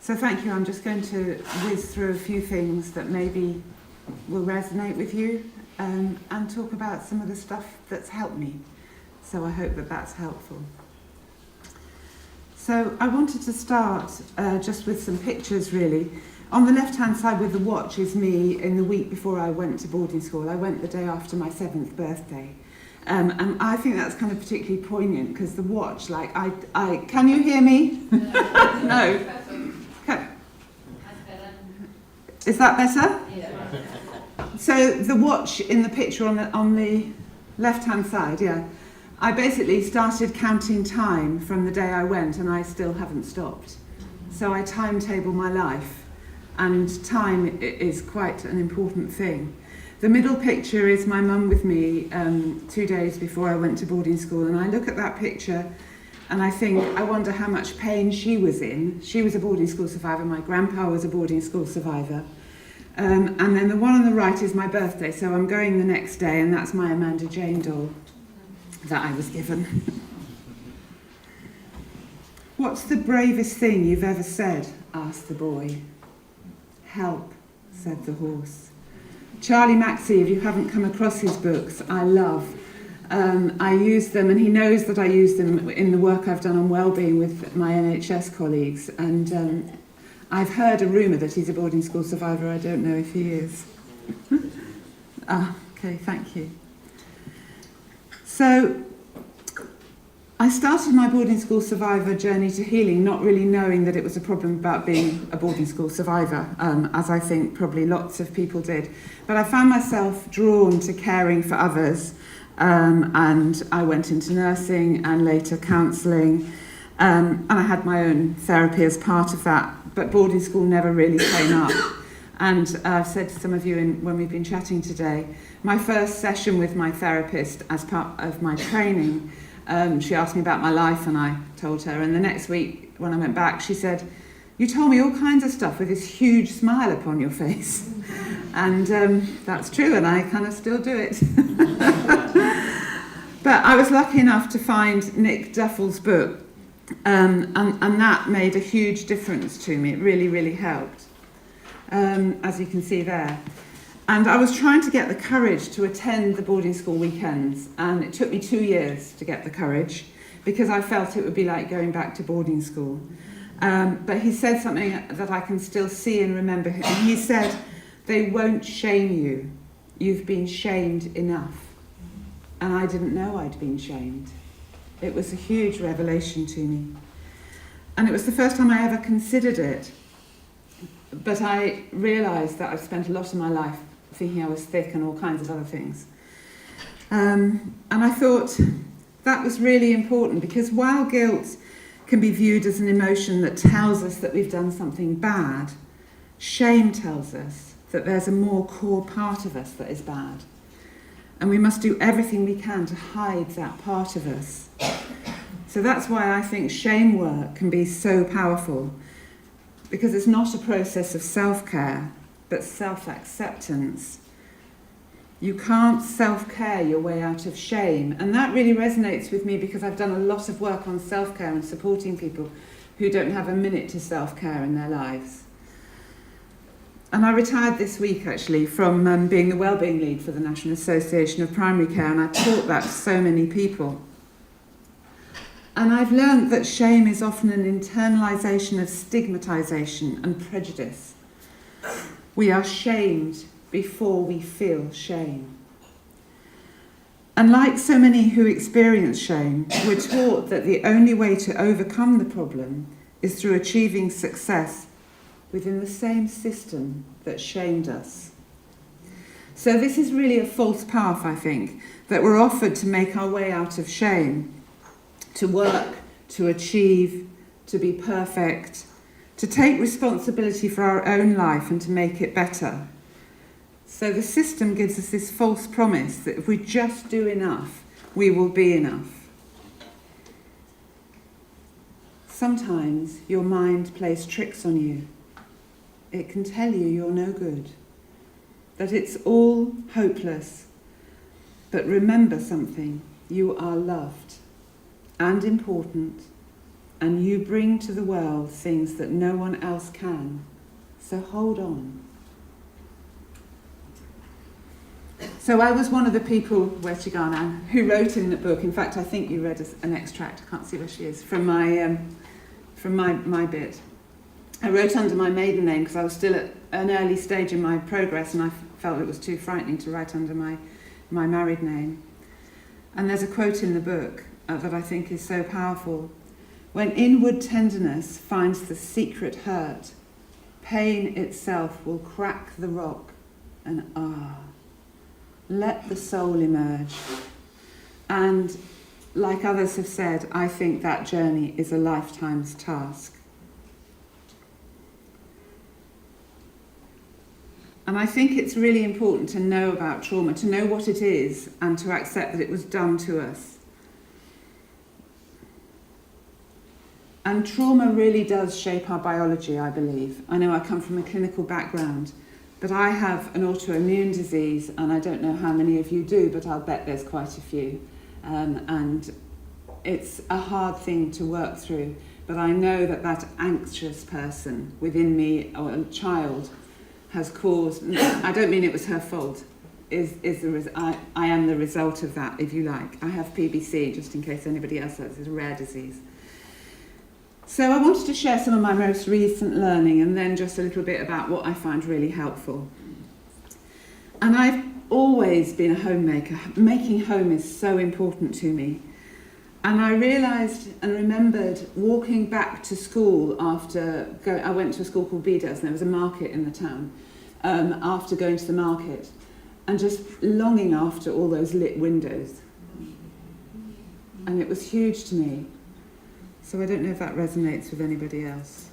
So thank you. I'm just going to whiz through a few things that maybe will resonate with you, and talk about some of the stuff that's helped me. So I hope that that's helpful. So I wanted to start just with some pictures, really. On the left-hand side with the watch is me in the week before I went to boarding school. I went the day after my 7th birthday. And I think that's kind of particularly poignant because the watch, like, I can you hear me? No. Okay. Is that better? Yeah. So the watch in the picture on the left-hand side, yeah. I basically started counting time from the day I went, and I still haven't stopped. So I timetable my life, and time is quite an important thing. The middle picture is my mum with me 2 days before I went to boarding school, and I look at that picture and I think, I wonder how much pain she was in. She was a boarding school survivor, my grandpa was a boarding school survivor. And then the one on the right is my birthday, so I'm going the next day, and that's my Amanda Jane doll that I was given. What's the bravest thing you've ever said? Asked the boy. Help, said the horse. Charlie Maxey, if you haven't come across his books, I love. I use them, and he knows that I use them in the work I've done on wellbeing with my NHS colleagues, and I've heard a rumour that he's a boarding school survivor. I don't know if he is. Okay, thank you. So I started my boarding school survivor journey to healing not really knowing that it was a problem about being a boarding school survivor, as I think probably lots of people did. But I found myself drawn to caring for others, and I went into nursing and later counselling, and I had my own therapy as part of that, but boarding school never really came up. And I've said to some of you when we've been chatting today, my first session with my therapist as part of my training, she asked me about my life and I told her, and the next week when I went back she said, you told me all kinds of stuff with this huge smile upon your face. And that's true, and I kind of still do it. But I was lucky enough to find Nick Duffel's book, and that made a huge difference to me. It really, really helped, as you can see there. And I was trying to get the courage to attend the boarding school weekends, and it took me 2 years to get the courage because I felt it would be like going back to boarding school. But he said something that I can still see and remember. He said, they won't shame you. You've been shamed enough. And I didn't know I'd been shamed. It was a huge revelation to me. And it was the first time I ever considered it. But I realised that I've spent a lot of my life thinking I was thick and all kinds of other things. And I thought that was really important, because while guilt can be viewed as an emotion that tells us that we've done something bad, shame tells us that there's a more core part of us that is bad. And we must do everything we can to hide that part of us. So that's why I think shame work can be so powerful, because it's not a process of self-care, but self-acceptance. You can't self-care your way out of shame. And that really resonates with me because I've done a lot of work on self-care and supporting people who don't have a minute to self-care in their lives. And I retired this week, actually, from being the wellbeing lead for the National Association of Primary Care, and I taught that to so many people. And I've learned that shame is often an internalisation of stigmatisation and prejudice. We are shamed before we feel shame. And like so many who experience shame, we're taught that the only way to overcome the problem is through achieving success within the same system that shamed us. So this is really a false path, I think, that we're offered to make our way out of shame, to work, to achieve, to be perfect, to take responsibility for our own life and to make it better. So the system gives us this false promise that if we just do enough, we will be enough. Sometimes your mind plays tricks on you. It can tell you you're no good, that it's all hopeless. But remember something, you are loved and important and you bring to the world things that no one else can. So hold on. So I was one of the people, where's she gone, Anne, who wrote in the book. In fact, I think you read an extract, I can't see where she is, from my bit. I wrote under my maiden name because I was still at an early stage in my progress, and I felt it was too frightening to write under my married name. And there's a quote in the book that I think is so powerful. When inward tenderness finds the secret hurt, pain itself will crack the rock, and let the soul emerge. And like others have said, I think that journey is a lifetime's task. And I think it's really important to know about trauma, to know what it is, and to accept that it was done to us. And trauma really does shape our biology, I believe. I know I come from a clinical background, but I have an autoimmune disease, and I don't know how many of you do, but I'll bet there's quite a few. And it's a hard thing to work through, but I know that anxious person within me, or a child, has caused, I don't mean it was her fault, I am the result of that, if you like. I have PBC, just in case anybody else has. It's a rare disease. So I wanted to share some of my most recent learning, and then just a little bit about what I find really helpful. And I've always been a homemaker. Making home is so important to me. And I realised and remembered walking back to school after I went to a school called BSS, and there was a market in the town, after going to the market, and just longing after all those lit windows. And it was huge to me. So I don't know if that resonates with anybody else.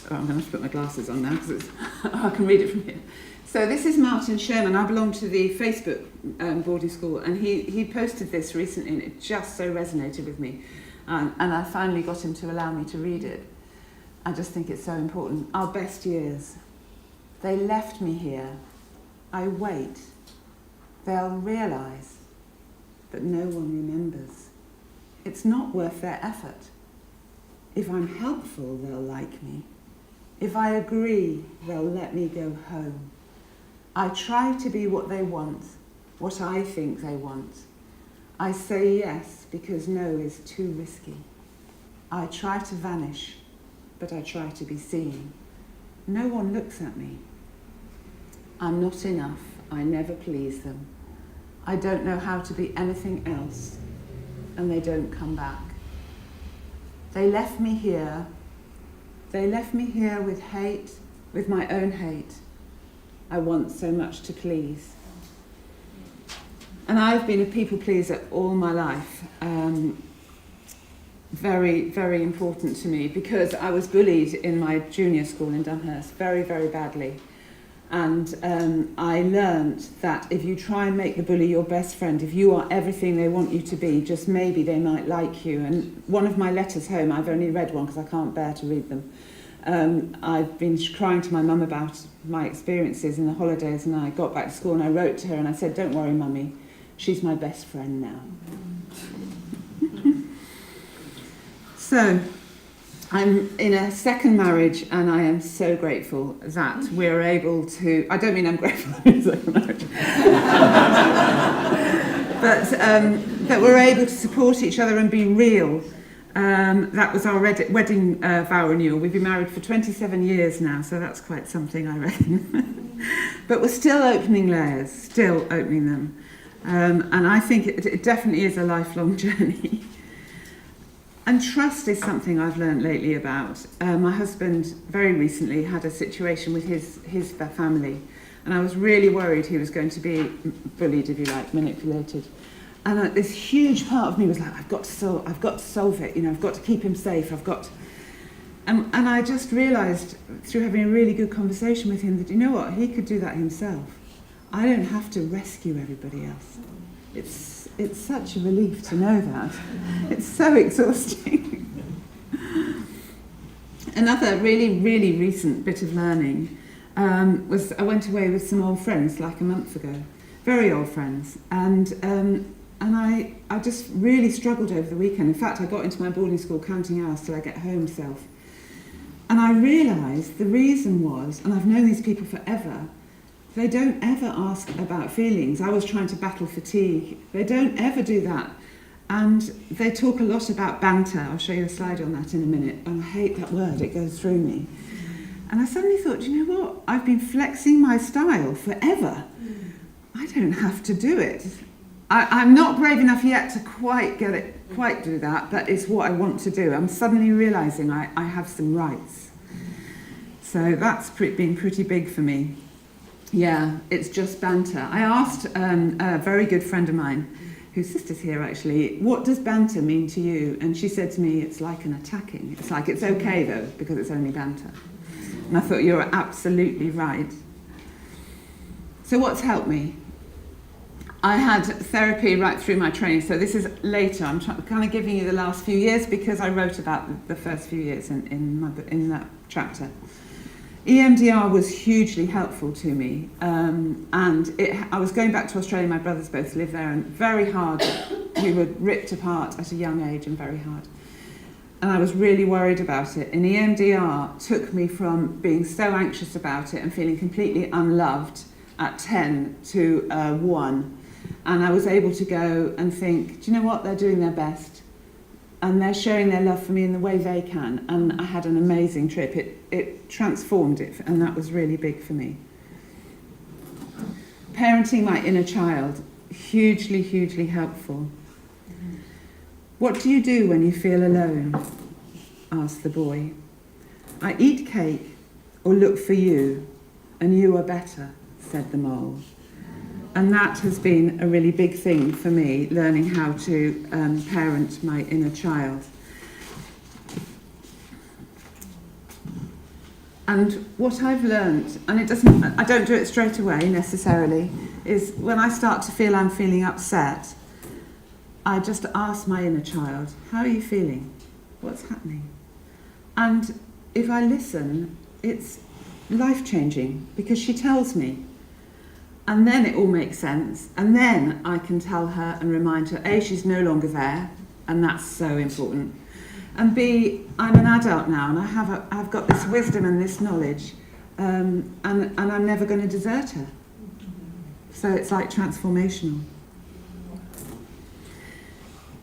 Oh, I'm going to have to put my glasses on now because I can read it from here. So this is Martin Sherman. I belong to the Facebook boarding school, and he posted this recently, and it just so resonated with me. And I finally got him to allow me to read it. I just think it's so important. Our best years. They left me here. I wait. They'll realise that no one remembers. It's not worth their effort. If I'm helpful, they'll like me. If I agree, they'll let me go home. I try to be what they want, what I think they want. I say yes because no is too risky. I try to vanish, but I try to be seen. No one looks at me. I'm not enough. I never please them. I don't know how to be anything else, and they don't come back. They left me here. They left me here with hate, with my own hate. I want so much to please. And I've been a people pleaser all my life. Very, very important to me, because I was bullied in my junior school in Dunhurst very, very badly. And I learned that if you try and make the bully your best friend, if you are everything they want you to be, just maybe they might like you. And one of my letters home, I've only read one because I can't bear to read them. I've been crying to my mum about my experiences in the holidays, and I got back to school and I wrote to her and I said, "Don't worry, Mummy, she's my best friend now." So, I'm in a second marriage, and I am so grateful that we're able to, I don't mean I'm grateful I'm in a second marriage, but that we're able to support each other and be real. That was our wedding vow renewal. We've been married for 27 years now, so that's quite something, I reckon. But we're still opening layers, still opening them. And I think it definitely is a lifelong journey. And trust is something I've learned lately about. My husband very recently had a situation with his family, and I was really worried he was going to be bullied, if you like, manipulated. And this huge part of me was like, I've got to solve it. You know, I've got to keep him safe. And I just realised through having a really good conversation with him that, you know what, he could do that himself. I don't have to rescue everybody else. It's such a relief to know that. It's so exhausting. Another really, really recent bit of learning was I went away with some old friends like a month ago, very old friends, and I just really struggled over the weekend. In fact, I got into my boarding school counting hours till I get home self. And I realised the reason was, and I've known these people forever, they don't ever ask about feelings. I was trying to battle fatigue. They don't ever do that. And they talk a lot about banter. I'll show you a slide on that in a minute. And I hate that word, it goes through me. And I suddenly thought, you know what? I've been flexing my style forever. I don't have to do it. I'm not brave enough yet to quite do that, but it's what I want to do. I'm suddenly realising I have some rights. So that's been pretty big for me. Yeah, it's just banter. I asked a very good friend of mine, whose sister's here actually, what does banter mean to you? And she said to me, it's like an attacking. It's like, it's okay though, because it's only banter. And I thought, you're absolutely right. So what's helped me? I had therapy right through my training, so this is later. I'm kind of giving you the last few years because I wrote about the first few years in that chapter. EMDR was hugely helpful to me, and I was going back to Australia. My brothers both live there, and very hard. We were ripped apart at a young age, and very hard. And I was really worried about it. And EMDR took me from being so anxious about it and feeling completely unloved at 10 to 1. And I was able to go and think, do you know what? They're doing their best. And they're showing their love for me in the way they can. And I had an amazing trip. It transformed it, and that was really big for me. Parenting my inner child, hugely, hugely helpful. What do you do when you feel alone? Asked the boy. I eat cake or look for you, and you are better, said the mole. And that has been a really big thing for me, learning how to parent my inner child. And what I've learned, and I don't do it straight away necessarily, is when I start to feel I'm feeling upset, I just ask my inner child, how are you feeling? What's happening? And if I listen, it's life-changing because she tells me. And then it all makes sense. And then I can tell her and remind her, A, she's no longer there, and that's so important. And B, I'm an adult now, and I've got this wisdom and this knowledge, and I'm never going to desert her. So it's like transformational.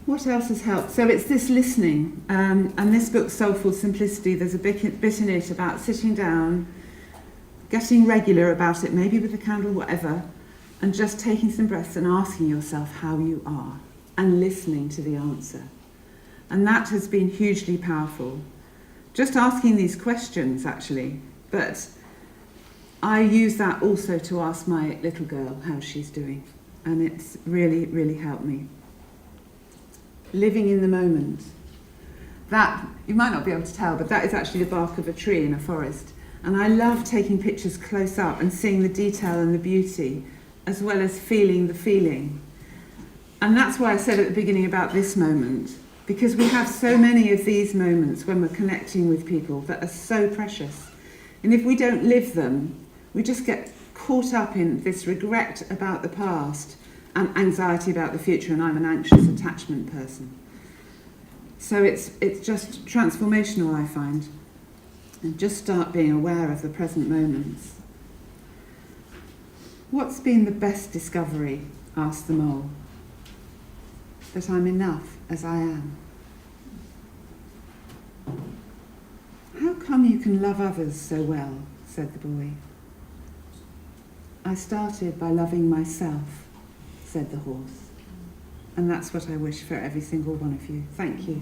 What else has helped? So it's this listening, and this book, Soulful Simplicity, there's a bit in it about sitting down, getting regular about it, maybe with a candle, whatever, and just taking some breaths and asking yourself how you are, and listening to the answer. And that has been hugely powerful. Just asking these questions, actually, but I use that also to ask my little girl how she's doing, and it's really, really helped me. Living in the moment. That, you might not be able to tell, but that is actually the bark of a tree in a forest. And I love taking pictures close up and seeing the detail and the beauty, as well as feeling the feeling. And that's why I said at the beginning about this moment, because we have so many of these moments when we're connecting with people that are so precious. And if we don't live them, we just get caught up in this regret about the past and anxiety about the future, and I'm an anxious attachment person. So it's just transformational, I find. And just start being aware of the present moments. What's been the best discovery? Asked the mole. That I'm enough as I am. How come you can love others so well? Said the boy. I started by loving myself, said the horse. And that's what I wish for every single one of you. Thank you.